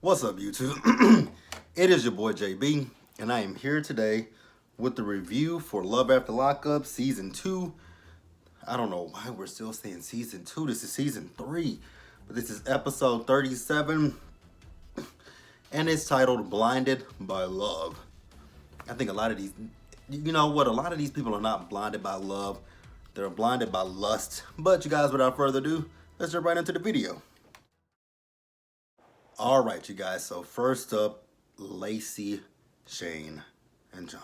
What's up, YouTube? It is your boy JB, and I am here today with the review for Love After Lockup Season 2. I don't know why we're still saying Season 2. This is Season 3, but this is Episode 37, and it's titled Blinded by Love. I think a lot of these, you know what, a lot of these people are not blinded by love. They're blinded by lust. But you guys, without further ado, let's jump right into the video. All right, you guys. So first up, Lacey, Shane, and John.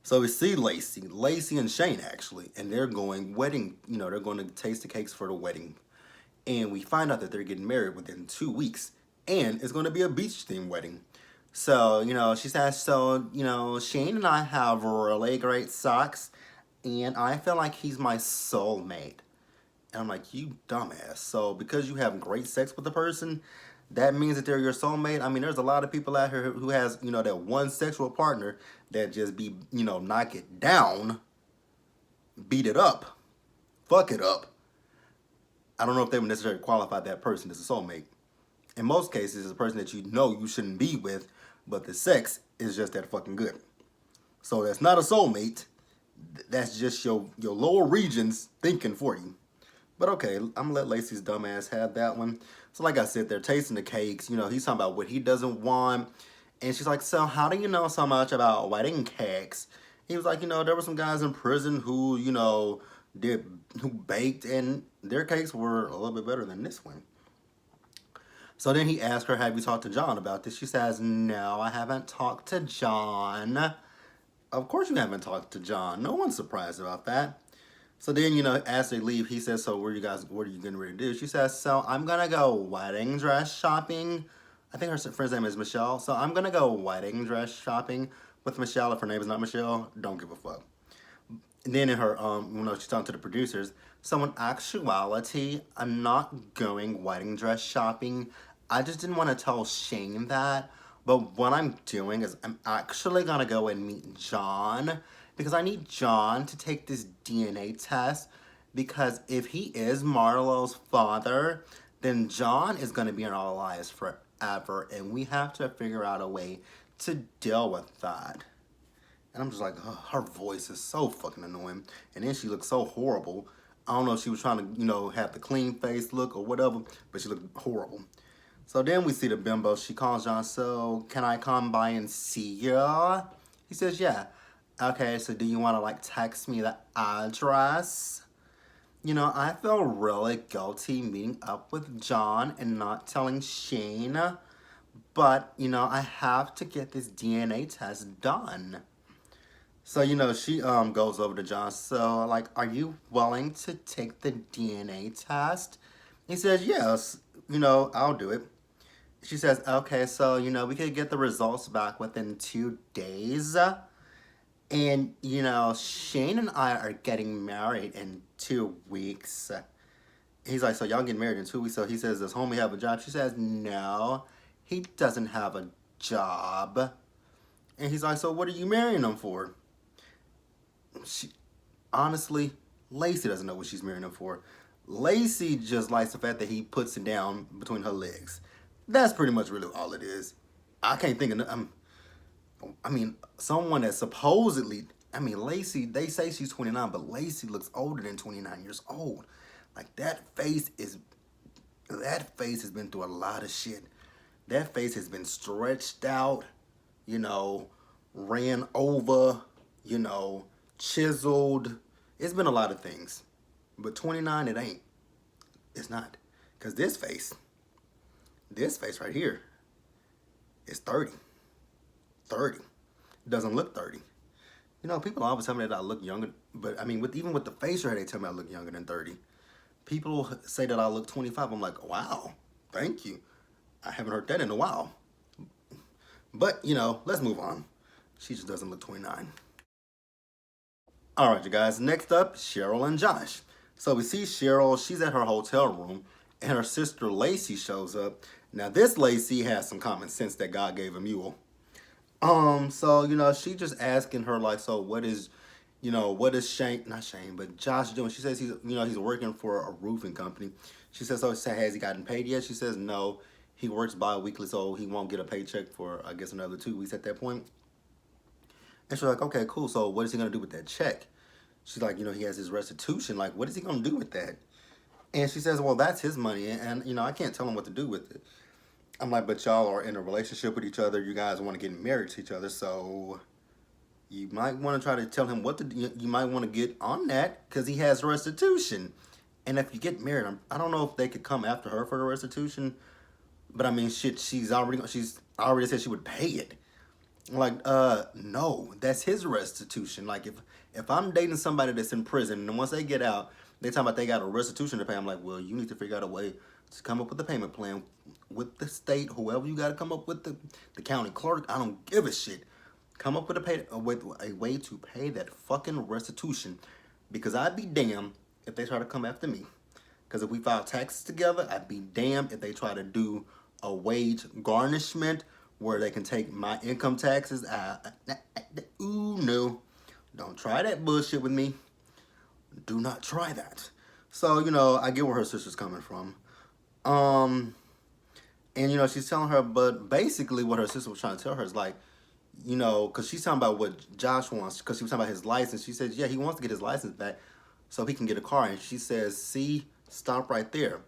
So we see Lacey and Shane actually, and they're going wedding. They're going to taste the cakes for the wedding, and we find out that they're getting married within 2 weeks, and it's going to be a beach themed wedding. So she says, Shane and I have really great sex, and I feel like he's my soulmate. And I'm like, you dumbass. So because you have great sex with a person, that means that they're your soulmate. I mean, there's a lot of people out here who has, that one sexual partner that just be, knock it down, beat it up, fuck it up. I don't know if they would necessarily qualify that person as a soulmate. In most cases, it's a person that you shouldn't be with, but the sex is just that fucking good. So that's not a soulmate. That's just your lower regions thinking for you. But okay, I'm gonna let Lacey's dumbass have that one. So like I said, they're tasting the cakes. He's talking about what he doesn't want. And she's like, so how do you know so much about wedding cakes? He was like, there were some guys in prison who, who baked, and their cakes were a little bit better than this one. So then he asked her, have you talked to John about this? She says, no, I haven't talked to John. Of course you haven't talked to John. No one's surprised about that. So then, as they leave, he says, so what are you getting ready to do? She says, so I'm going to go wedding dress shopping. I think her friend's name is Michelle. So I'm going to go wedding dress shopping with Michelle. If her name is not Michelle, don't give a fuck. And then in her, she's talking to the producers. So in actuality, I'm not going wedding dress shopping. I just didn't want to tell Shane that. But what I'm doing is I'm actually going to go and meet John, because I need John to take this DNA test, because if he is Marlo's father, then John is going to be in our lives forever, and we have to figure out a way to deal with that. And I'm just like, oh, her voice is so fucking annoying, and then she looks so horrible. I don't know if she was trying to, have the clean face look or whatever, but she looked horrible. So then we see the bimbo. She calls John, so can I come by and see you? He says, yeah. Okay, so do you want to, text me the address? I feel really guilty meeting up with John and not telling Shane. But, I have to get this DNA test done. So, she goes over to John. So, are you willing to take the DNA test? He says, yes, I'll do it. She says, okay, so, we could get the results back within 2 days. And, Shane and I are getting married in 2 weeks. He's like, so y'all getting married in 2 weeks? So he says, does homie have a job? She says, no, he doesn't have a job. And he's like, so what are you marrying him for? Honestly, Lacey doesn't know what she's marrying him for. Lacey just likes the fact that he puts it down between her legs. That's pretty much really all it is. I can't think of... someone that supposedly, Lacey, they say she's 29, but Lacey looks older than 29 years old. That face has been through a lot of shit. That face has been stretched out, ran over, chiseled. It's been a lot of things. But 29, it ain't. It's not. Because this face right here is 30. 30. Doesn't look 30. People always tell me that I look younger, but even with the facial hair, they tell me I look younger than 30. People say that I look 25. I'm like, wow, thank you. I haven't heard that in a while. But, let's move on. She just doesn't look 29. All right, you guys. Next up, Cheryl and Josh. So we see Cheryl. She's at her hotel room, and her sister Lacey shows up. Now, this Lacey has some common sense that God gave a mule. So, she just asking her, so what is Shane, not Shane, but Josh doing? She says he's working for a roofing company. She says, so has he gotten paid yet? She says, no, he works bi-weekly, so he won't get a paycheck for, I guess, another 2 weeks at that point. And she's like, okay, cool. So what is he going to do with that check? She's like, he has his restitution. Like, what is he going to do with that? And she says, well, that's his money. And I can't tell him what to do with it. I'm like, but y'all are in a relationship with each other. You guys want to get married to each other. So you might want to try to tell him what to do. You might want to get on that because he has restitution. And if you get married, I don't know if they could come after her for the restitution. But I mean, shit, she's already said she would pay it. Like, no, that's his restitution. Like, if I'm dating somebody that's in prison, and once they get out, they talk about they got a restitution to pay. I'm like, well, you need to figure out a way to come up with a payment plan with the state, whoever you got to come up with, the county clerk. I don't give a shit. Come up with a way to pay that fucking restitution, because I'd be damned if they try to come after me. Because if we file taxes together, I'd be damned if they try to do a wage garnishment where they can take my income taxes. Ooh, no. Don't try that bullshit with me. Do not try that. So, I get where her sister's coming from. And, she's telling her, but basically what her sister was trying to tell her is like, because she's talking about what Josh wants, because she was talking about his license. She says, yeah, he wants to get his license back so he can get a car. And she says, see, stop right there.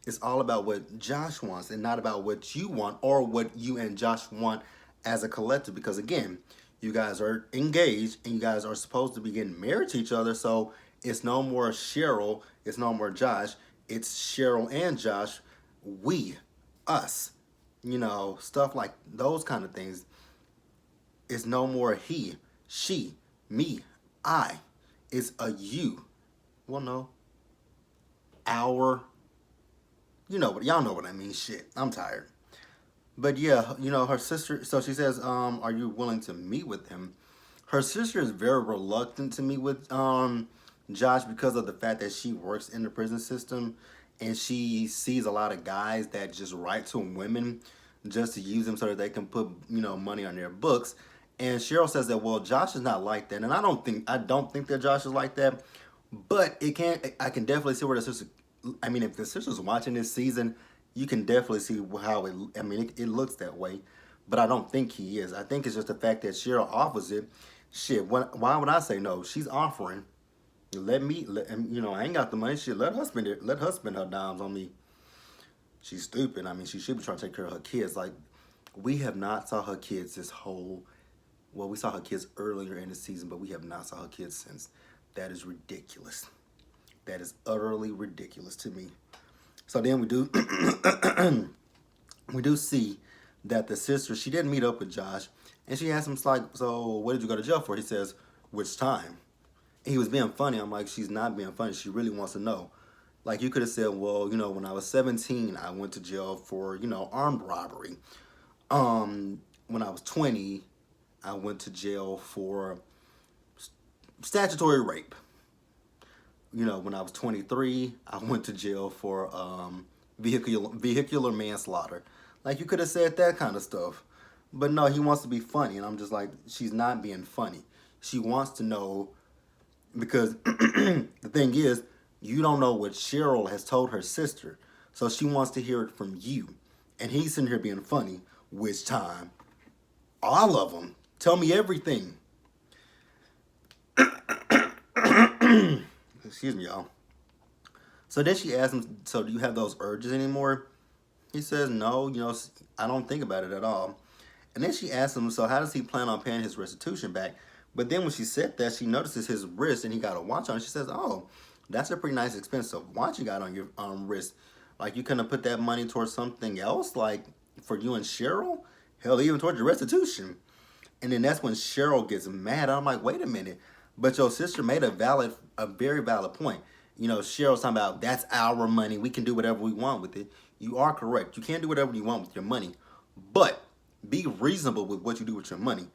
It's all about what Josh wants and not about what you want or what you and Josh want as a collective. Because, again, you guys are engaged and you guys are supposed to be getting married to each other. So it's no more Cheryl. It's no more Josh. It's Cheryl and Josh. We, us, stuff like those kind of things. It's no more he, she, me, I. It's a you. Well, no. Our. Y'all know what I mean. Shit, I'm tired. But yeah, her sister, so she says, are you willing to meet with him? Her sister is very reluctant to meet with Josh because of the fact that she works in the prison system and she sees a lot of guys that just write to women just to use them so that they can put, money on their books. And Cheryl says that, well, Josh is not like that. And I don't think that Josh is like that, but I can definitely see where the sister, if the sister's watching this season, you can definitely see how it looks that way. But I don't think he is. I think it's just the fact that Cheryl offers it. Shit, why would I say no? She's offering. I ain't got the money. Shit, let her spend it. Let her spend her dimes on me. She's stupid. She should be trying to take care of her kids. Like, we have not saw her kids we saw her kids earlier in the season, but we have not saw her kids since. That is ridiculous. That is utterly ridiculous to me. So then we do see that the sister, she didn't meet up with Josh, and she asked him, like, so what did you go to jail for? He says, which time? And he was being funny. I'm like, she's not being funny. She really wants to know. Like, you could have said, well, when I was 17, I went to jail for, armed robbery. When I was 20, I went to jail for statutory rape. When I was 23, I went to jail for vehicular manslaughter. Like, you could have said that kind of stuff. But no, he wants to be funny. And I'm just like, she's not being funny. She wants to know, because the thing is, you don't know what Cheryl has told her sister. So she wants to hear it from you. And he's sitting here being funny. Which time? All of them. Tell me everything. Excuse me, y'all. So then she asked him, so do you have those urges anymore? He says, no, I don't think about it at all. And then she asked him, so how does he plan on paying his restitution back? But then when she said that, she notices his wrist and he got a watch on. She says, oh, that's a pretty nice expensive watch you got on your wrist. Like, you couldn't have put that money towards something else, like for you and Cheryl? Hell, even towards your restitution. And then that's when Cheryl gets mad. I'm like, wait a minute. But your sister made a very valid point. Cheryl's talking about, that's our money. We can do whatever we want with it. You are correct. You can do whatever you want with your money. But be reasonable with what you do with your money.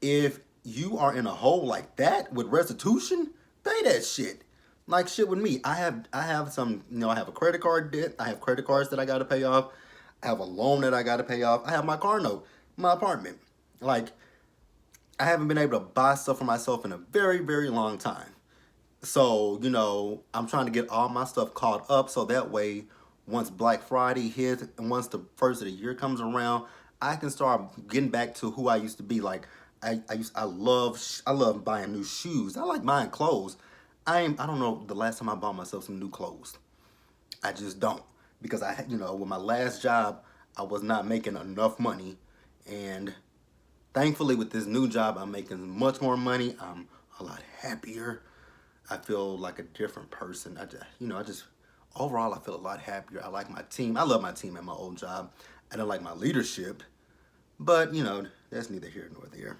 If you are in a hole like that with restitution, pay that shit. Like shit with me. I have some, I have a credit card debt. I have credit cards that I got to pay off. I have a loan that I got to pay off. I have my car note, my apartment. Like, I haven't been able to buy stuff for myself in a very, very long time. So, I'm trying to get all my stuff caught up so that way once Black Friday hits and once the first of the year comes around, I can start getting back to who I used to be. Like I love buying new shoes. I like buying clothes. I don't know the last time I bought myself some new clothes. I just don't, because with my last job, I was not making enough money, and thankfully with this new job, I'm making much more money. I'm a lot happier. I feel like a different person. I just overall I feel a lot happier. I like my team. I love my team at my old job. I don't like my leadership, but that's neither here nor there.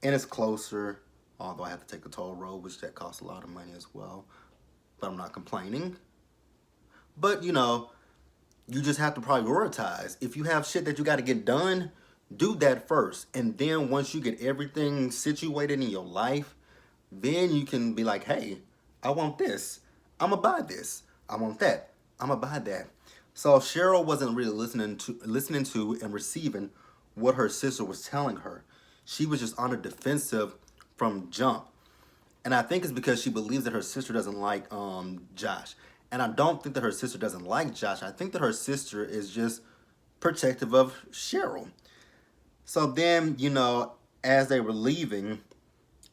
And it's closer, although I have to take the toll road, which that costs a lot of money as well. But I'm not complaining. But you just have to prioritize. If you have shit that you got to get done, do that first. And then once you get everything situated in your life, then you can be like, hey, I want this. I'm going to buy this. I want that. I'm going to buy that. So Cheryl wasn't really listening to and receiving what her sister was telling her. She was just on a defensive from jump. And I think it's because she believes that her sister doesn't like Josh. And I don't think that her sister doesn't like Josh. I think that her sister is just protective of Cheryl. So then, as they were leaving,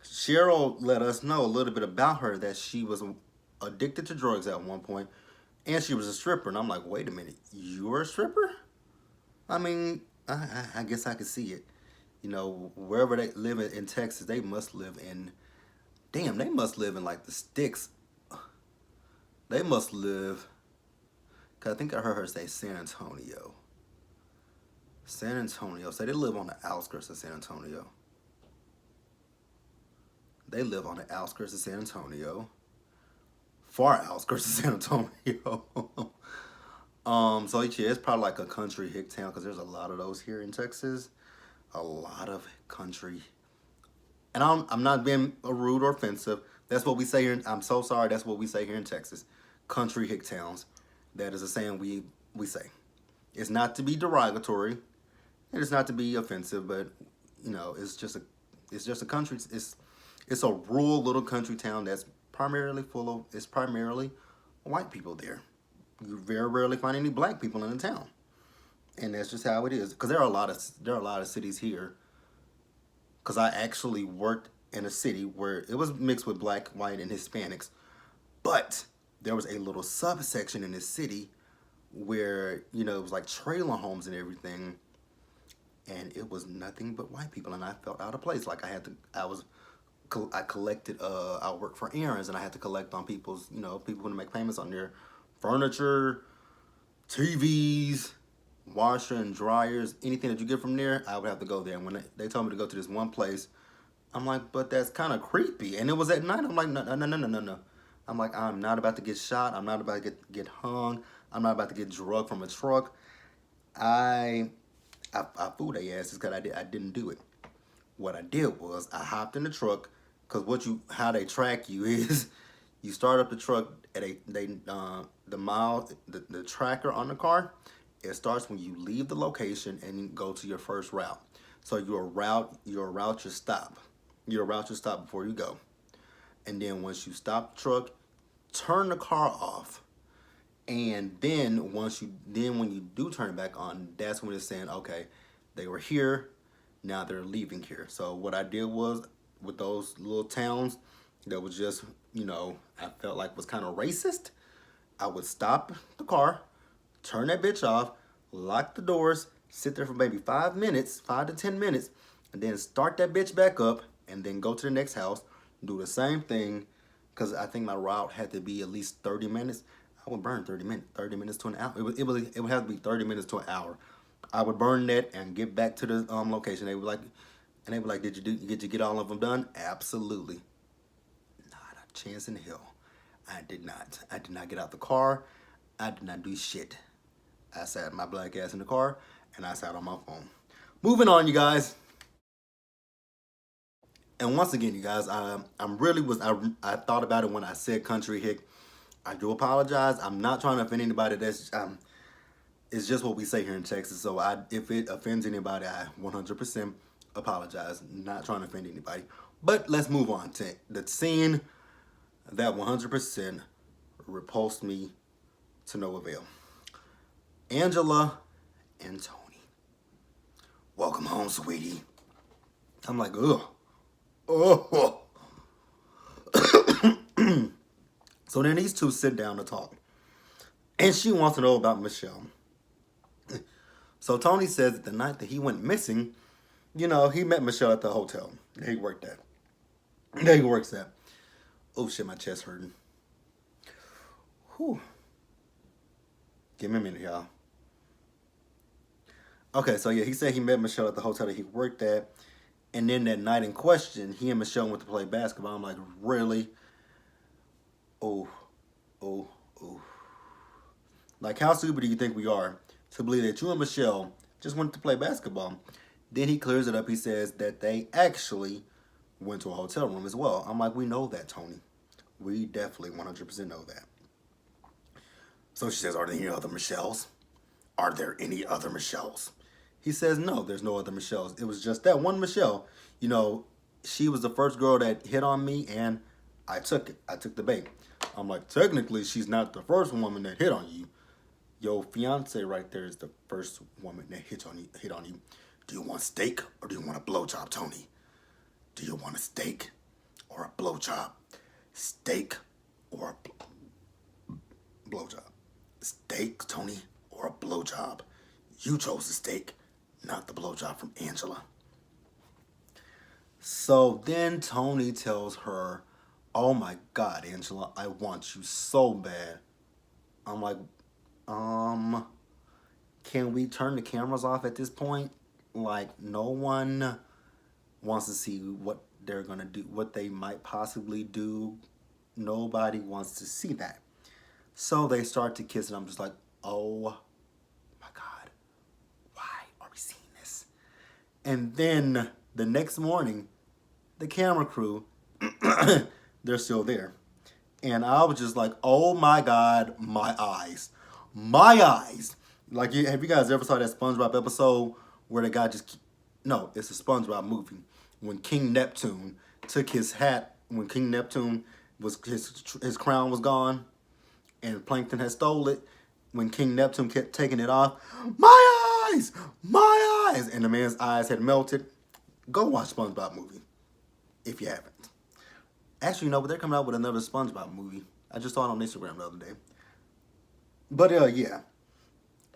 Cheryl let us know a little bit about her, that she was addicted to drugs at one point, and she was a stripper. And I'm like, wait a minute, you're a stripper? I mean, I guess I could see it. Wherever they live in Texas, they must live in, they must live in like the sticks. They must live, because I think I heard her say San Antonio. San Antonio. So they live on the outskirts of San Antonio. They live on the outskirts of San Antonio. Far outskirts of San Antonio. So yeah, it's probably like a country hick town, because there's a lot of those here in Texas. A lot of country. And I'm not being rude or offensive. That's what we say here. I'm so sorry. That's what we say here in Texas. Country hick towns. That is a saying we say. It's not to be derogatory, and it's not to be offensive, but it's just a country. It's a rural little country town that's primarily primarily white people there. You very rarely find any black people in the town, and that's just how it is. Because there are a lot of cities here. Because I actually worked in a city where it was mixed with black, white, and Hispanics, but there was a little subsection in this city where it was like trailer homes and everything, and it was nothing but white people, and I felt out of place. Like I collected. I worked for errands, and I had to collect on people's, people who make payments on their furniture, TVs, washer and dryers, anything that you get from there. I would have to go there. And when they told me to go to this one place, I'm like, but that's kind of creepy. And it was at night. I'm like, no. I'm like, I'm not about to get shot. I'm not about to get hung. I'm not about to get drugged from a truck. I fooled their asses because I didn't do it. What I did was I hopped in the truck, because how they track you is you start up the truck at the tracker on the car. It starts when you leave the location and go to your first route. So you'll route your stop. You'll route your stop before you go. And then once you stop the truck, turn the car off. And then when you do turn it back on, that's when it's saying, okay, they were here, now they're leaving here. So what I did was, with those little towns that was just, I felt like was kind of racist, I would stop the car, turn that bitch off, lock the doors, sit there for maybe 5 to 10 minutes, and then start that bitch back up, and then go to the next house, do the same thing, because I think my route had to be at least 30 minutes. I would burn 30 minutes to an hour. It would have to be 30 minutes to an hour. I would burn that and get back to the location. They were like, did you get all of them done? Absolutely. Not a chance in hell. I did not. I did not get out the car. I did not do shit. I sat my black ass in the car, and I sat on my phone. Moving on, you guys. And once again, you guys, I thought about it when I said country hick. I do apologize. I'm not trying to offend anybody. It's just what we say here in Texas. So if it offends anybody, I 100% apologize. Not trying to offend anybody. But let's move on to the scene that 100% repulsed me to no avail. Angela and Tony. Welcome home, sweetie. I'm like, ugh. Oh. So then these two sit down to talk. And she wants to know about Michelle. So Tony says that the night that he went missing, he met Michelle at the hotel that he worked at. There he works at. Oh shit, my chest hurting. Whew. Give me a minute, y'all. Okay, so yeah, he said he met Michelle at the hotel that he worked at. And then that night in question, he and Michelle went to play basketball. I'm like, really? Oh. Like, how stupid do you think we are to believe that you and Michelle just went to play basketball? Then he clears it up. He says that they actually went to a hotel room as well. I'm like, we know that, Tony. We definitely 100% know that. So she says, are there any other Michelles? Are there any other Michelles? He says, no, there's no other Michelles. It was just that one Michelle. She was the first girl that hit on me, and I took it. I took the bait. I'm like, technically, she's not the first woman that hit on you. Your fiance right there is the first woman that hit on you. Do you want steak or do you want a blowjob, Tony? Do you want a steak or a blowjob? Steak or a blowjob? Steak, Tony, or a blowjob? You chose the steak, not the blowjob from Angela. So then Tony tells her, oh my God, Angela, I want you so bad. I'm like, can we turn the cameras off at this point? Like, no one wants to see what they're going to do, what they might possibly do. Nobody wants to see that. So they start to kiss, and I'm just like, oh my God, why are we seeing this? And then the next morning, the camera crew, they're still there. And I was just like, oh my God, my eyes. My eyes. Like, have you guys ever saw that SpongeBob episode where the guy no, it's a SpongeBob movie. When King Neptune took his hat, when King Neptune his crown was gone, and Plankton had stole it, when King Neptune kept taking it off, my eyes, and the man's eyes had melted. Go watch SpongeBob movie, if you haven't. Actually, but they're coming out with another SpongeBob movie. I just saw it on Instagram the other day. But yeah.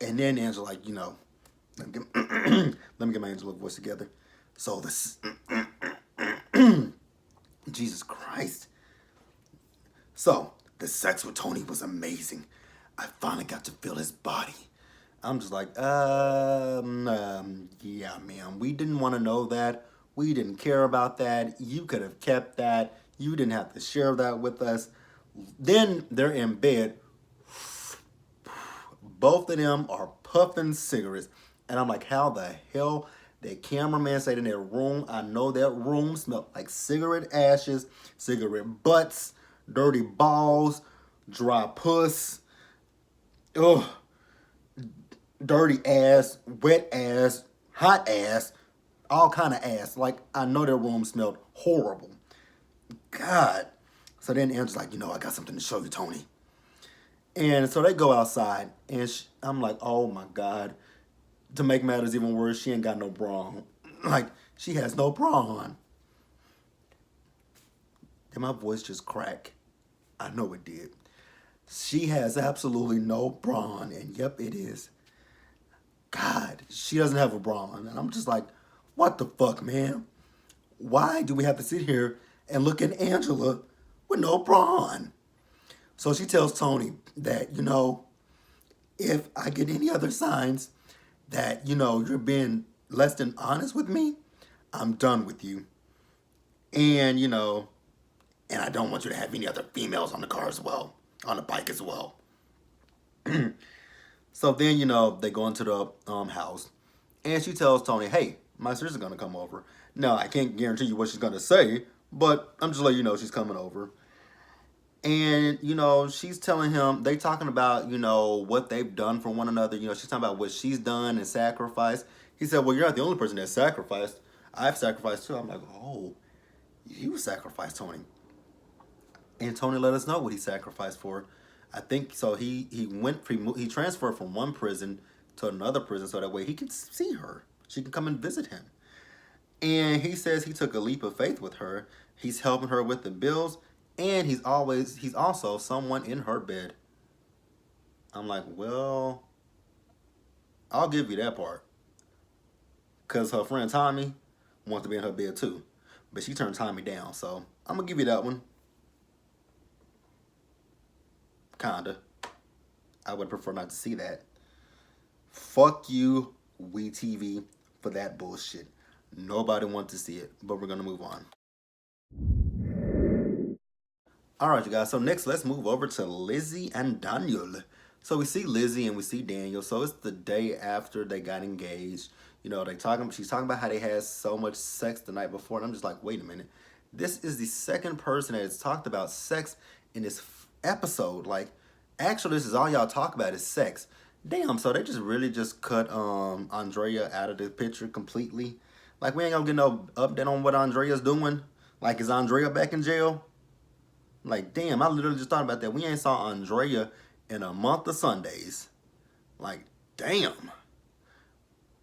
And then Angela, like, let me get my Angela voice together. So this, Jesus Christ. So the sex with Tony was amazing. I finally got to feel his body. I'm just like, yeah, ma'am. We didn't want to know that. We didn't care about that. You could have kept that. You didn't have to share that with us. Then they're in bed. Both of them are puffing cigarettes. And I'm like, how the hell that cameraman stayed in their room? I know that room smelled like cigarette ashes, cigarette butts, dirty balls, dry puss, ugh, dirty ass, wet ass, hot ass, all kind of ass. Like, I know their room smelled horrible. God. So then Angela's like, I got something to show you, Tony. And so they go outside, and I'm like, oh my God. To make matters even worse, she ain't got no bra on. Like, she has no bra on. Did my voice just crack? I know it did. She has absolutely no bra on, and yep, it is. God, she doesn't have a bra on. And I'm just like, what the fuck, man? Why do we have to sit here and look at Angela with no bra on? So she tells Tony that, if I get any other signs that, you're being less than honest with me, I'm done with you. And, and I don't want you to have any other females on the car as well, on the bike as well. So then, they go into the house, and she tells Tony, hey, my sister's going to come over. Now, I can't guarantee you what she's going to say, but I'm just letting you know she's coming over. And, she's telling him, they talking about, what they've done for one another. She's talking about what she's done and sacrificed. He said, well, you're not the only person that sacrificed. I've sacrificed too. I'm like, oh, you sacrificed, Tony. And Tony let us know what he sacrificed for. I think so. He transferred from one prison to another prison so that way he could see her. She can come and visit him. And he says he took a leap of faith with her. He's helping her with the bills, and he's also someone in her bed. I'm like, well, I'll give you that part. Because her friend Tommy wants to be in her bed too. But she turned Tommy down, so I'm going to give you that one. Kinda. I would prefer not to see that. Fuck you, WeTV, for that bullshit. Nobody wants to see it, but we're going to move on. Alright, you guys, so next let's move over to Lizzie and Daniel. So we see Lizzie and we see Daniel. So it's the day after they got engaged. You know, she's talking about how they had so much sex the night before. And I'm just like, wait a minute. This is the second person that has talked about sex in this episode. Like, actually, this is all y'all talk about is sex. Damn, so they just really just cut Andrea out of the picture completely. Like, we ain't gonna get no update on what Andrea's doing. Like, is Andrea back in jail? Like, damn, I literally just thought about that. We ain't saw Andrea in a month of Sundays. Like, damn.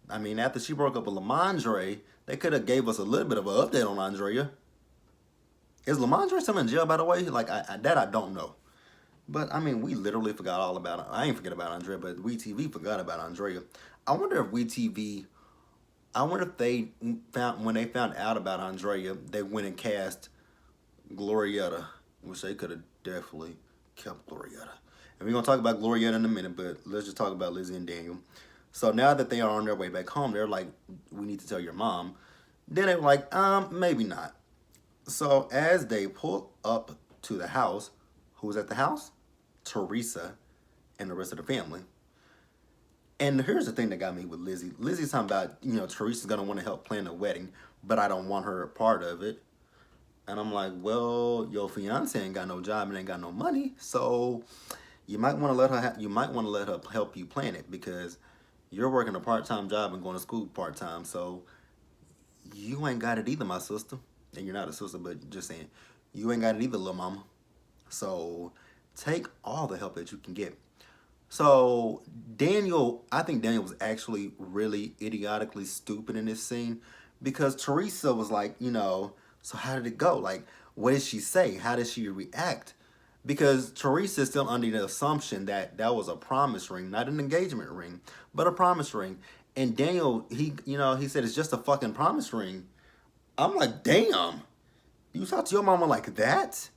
I mean, after she broke up with Lamondre, they could have gave us a little bit of an update on Andrea. Is Lamondre still in jail, by the way? Like, I don't know. But, I mean, we literally forgot all about it. I ain't forget about Andrea, but WeTV forgot about Andrea. I wonder if when they found out about Andrea, they went and cast Glorietta, which they could have definitely kept Glorietta. And we're going to talk about Glorietta in a minute, but let's just talk about Lizzie and Daniel. So now that they are on their way back home, they're like, we need to tell your mom. Then they're like, maybe not. So as they pull up to the house, who's at the house? Teresa and the rest of the family. And here's the thing that got me with Lizzie. Lizzie's talking about, you know, Teresa's going to want to help plan the wedding, but I don't want her a part of it. And I'm like, well, your fiance ain't got no job and ain't got no money, so you might want to let her help you plan it, because you're working a part-time job and going to school part-time, so you ain't got it either, my sister. And you're not a sister, but just saying, you ain't got it either, little mama. So take all the help that you can get. So I think Daniel was actually really idiotically stupid in this scene, because Teresa was like, you know, so how did it go? Like, what did she say? How did she react? Because Teresa is still under the assumption that that was a promise ring, not an engagement ring, but a promise ring. And Daniel, he said it's just a fucking promise ring. I'm like, damn, you talk to your mama like that?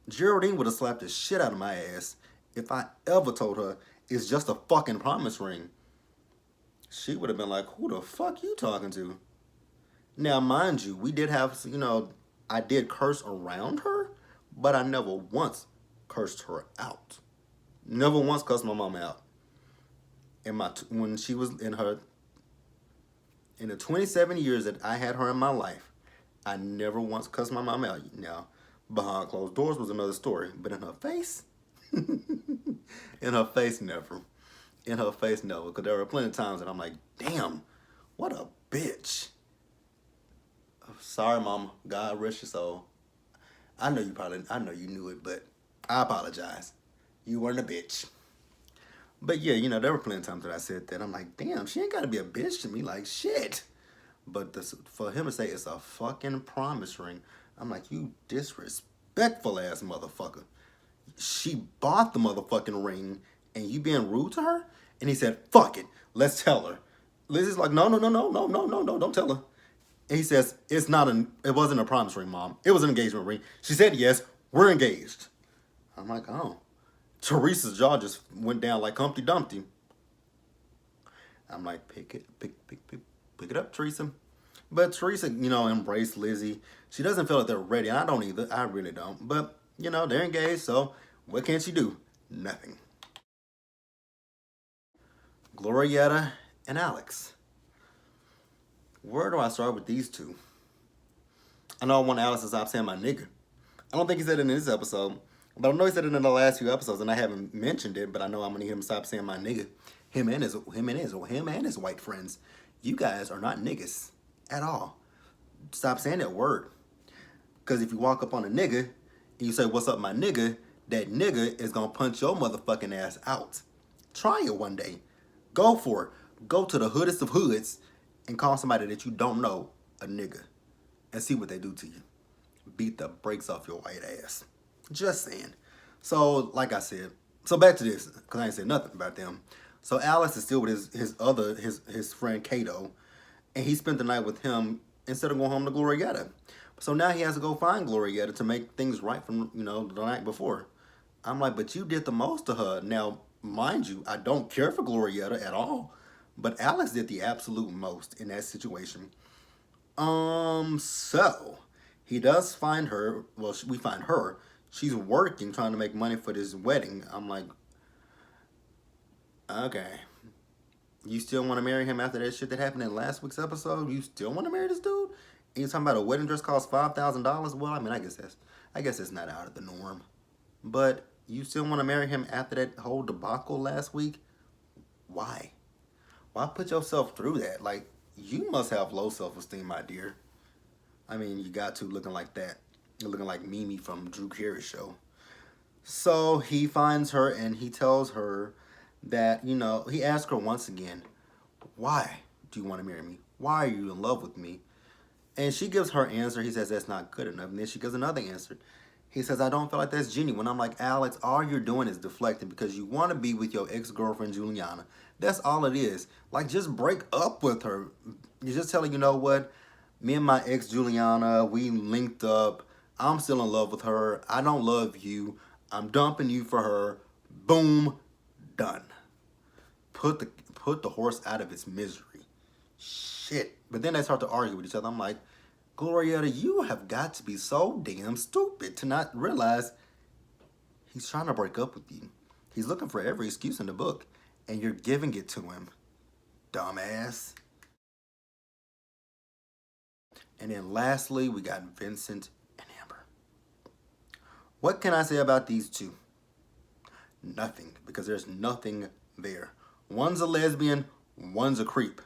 Geraldine would have slapped the shit out of my ass if I ever told her it's just a fucking promise ring. She would have been like, who the fuck you talking to? Now, mind you, we did have, you know, I did curse around her, but I never once cursed her out. Never once cussed my mama out. When she was in the 27 years that I had her in my life, I never once cussed my mama out. Now, behind closed doors was another story, but in her face, in her face, never. In her face, never. Because there were plenty of times that I'm like, damn, what a bitch. Sorry, mama. God rest your soul. I know you knew it, but I apologize. You weren't a bitch. But yeah, you know, there were plenty of times that I said that. I'm like, damn, she ain't got to be a bitch to me. Like, shit. But for him to say it's a fucking promise ring, I'm like, you disrespectful ass motherfucker. She bought the motherfucking ring and you being rude to her? And he said, fuck it. Let's tell her. Lizzie's like, no, don't tell her. And he says, it wasn't a promise ring, Mom. It was an engagement ring. She said, yes, we're engaged. I'm like, oh. Teresa's jaw just went down like Humpty Dumpty. I'm like, pick it up, Teresa. But Teresa, you know, embraced Lizzie. She doesn't feel like they're ready. I don't either. I really don't. But, you know, they're engaged, so what can she do? Nothing. Gloria and Alex. Where do I start with these two? I know I want Alex to stop saying my nigga. I don't think he said it in this episode, but I know he said it in the last few episodes, and I haven't mentioned it, but I know I'm gonna need him to stop saying my nigga. Him and his white friends. You guys are not niggas at all. Stop saying that word. Because if you walk up on a nigga and you say, what's up, my nigga, that nigga is gonna punch your motherfucking ass out. Try it one day. Go for it. Go to the hoodest of hoods and call somebody that you don't know a nigga and see what they do to you. Beat the brakes off your white ass. Just saying. So, like I said, so back to this, because I ain't said nothing about them. So Alex is still with his friend Kato, and he spent the night with him instead of going home to Glorietta. So now he has to go find Glorietta to make things right from, the night before. I'm like, but you did the most to her. Now, mind you, I don't care for Glorietta at all, but Alex did the absolute most in that situation. So he does find her. Well, we find her. She's working, trying to make money for this wedding. I'm like, okay. You still want to marry him after that shit that happened in last week's episode? You still want to marry this dude? And you're talking about a wedding dress costs $5,000? Well, I mean, I guess it's not out of the norm. But you still want to marry him after that whole debacle last week? Why? Why put yourself through that? Like, you must have low self-esteem, my dear. I mean, you got to looking like that. You're looking like Mimi from Drew Carey's show. So he finds her and he tells her that, he asks her once again, why do you want to marry me? Why are you in love with me? And she gives her answer. He says that's not good enough. And then she gives another answer. He says, I don't feel like that's genuine. I'm like, Alex, all you're doing is deflecting because you want to be with your ex-girlfriend, Juliana. That's all it is. Like, just break up with her. You're just telling, you know what? Me and my ex, Juliana, we linked up. I'm still in love with her. I don't love you. I'm dumping you for her. Boom. Done. Put the horse out of its misery. Shit. But then they start to argue with each other. I'm like, Glorietta, you have got to be so damn stupid to not realize he's trying to break up with you. He's looking for every excuse in the book, and you're giving it to him. Dumbass. And then lastly, we got Vincent and Amber. What can I say about these two? Nothing, because there's nothing there. One's a lesbian, one's a creep.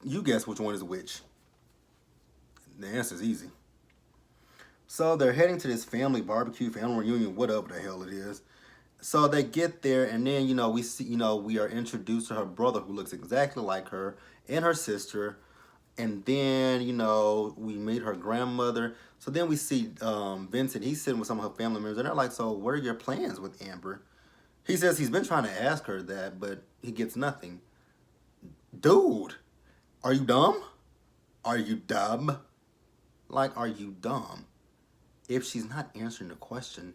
You guess which one is which. The answer's easy. So they're heading to this family barbecue, family reunion, whatever the hell it is. So they get there, and then, we see, we are introduced to her brother who looks exactly like her and her sister. And then, we meet her grandmother. So then we see Vincent. He's sitting with some of her family members, and they're like, so what are your plans with Amber? He says he's been trying to ask her that, but he gets nothing. Dude, are you dumb? Are you dumb? Like, are you dumb? If she's not answering the question,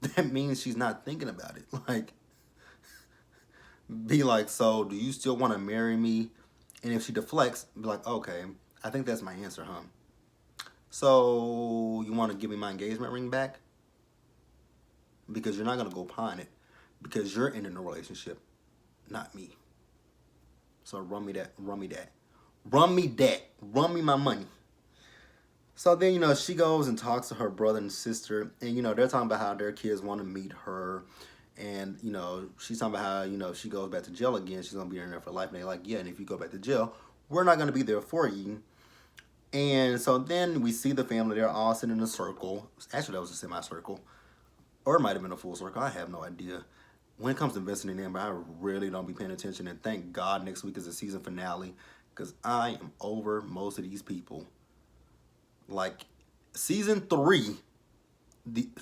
that means she's not thinking about it. Like, be like, so do you still want to marry me? And if she deflects, be like, okay, I think that's my answer, huh? So you want to give me my engagement ring back? Because you're not going to go pawn it. Because you're in a relationship, not me. So run me that. Run me my money. So then, she goes and talks to her brother and sister. And, they're talking about how their kids want to meet her. And, she's talking about how, if she goes back to jail again, she's going to be in there for life. And they're like, yeah, and if you go back to jail, we're not going to be there for you. And so then we see the family. They're all sitting in a circle. Actually, that was a semicircle. Or it might have been a full circle. I have no idea. When it comes to Vincent and Amber, I really don't be paying attention. And thank God next week is the season finale. Because I am over most of these people. Like, season 3,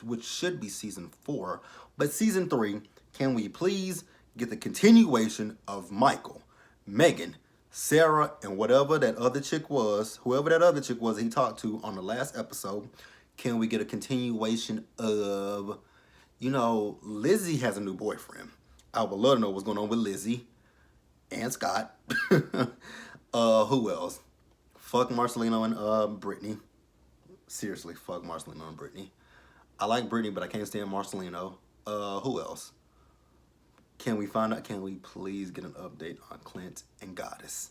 which should be season 4, but season 3, can we please get the continuation of Michael, Megan, Sarah, and whoever that other chick was that he talked to on the last episode? Can we get a continuation of, Lizzie has a new boyfriend. I would love to know what's going on with Lizzie and Scott. Who else? Fuck Marcelino and Brittany. Seriously, fuck Marcelino and Brittany. I like Brittany, but I can't stand Marcelino. Who else? Can we please get an update on Clint and Goddess?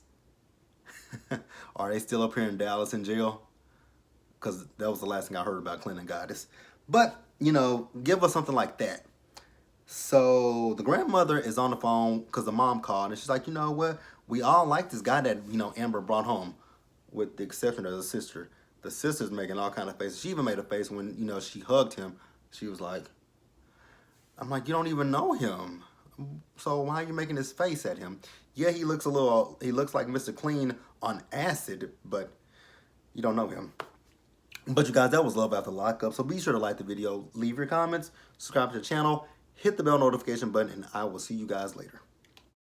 Are they still up here in Dallas in jail? Because that was the last thing I heard about Clint and Goddess. But, give us something like that. So the grandmother is on the phone because the mom called. And she's like, you know what? We all like this guy that, Amber brought home. With the exception of the sister. The sister's making all kind of faces. She even made a face when, she hugged him. She was like, I'm like, you don't even know him. So why are you making this face at him? Yeah, he looks like Mr. Clean on acid, but you don't know him. But you guys, that was Love After Lockup. So be sure to like the video, leave your comments, subscribe to the channel, hit the bell notification button, and I will see you guys later.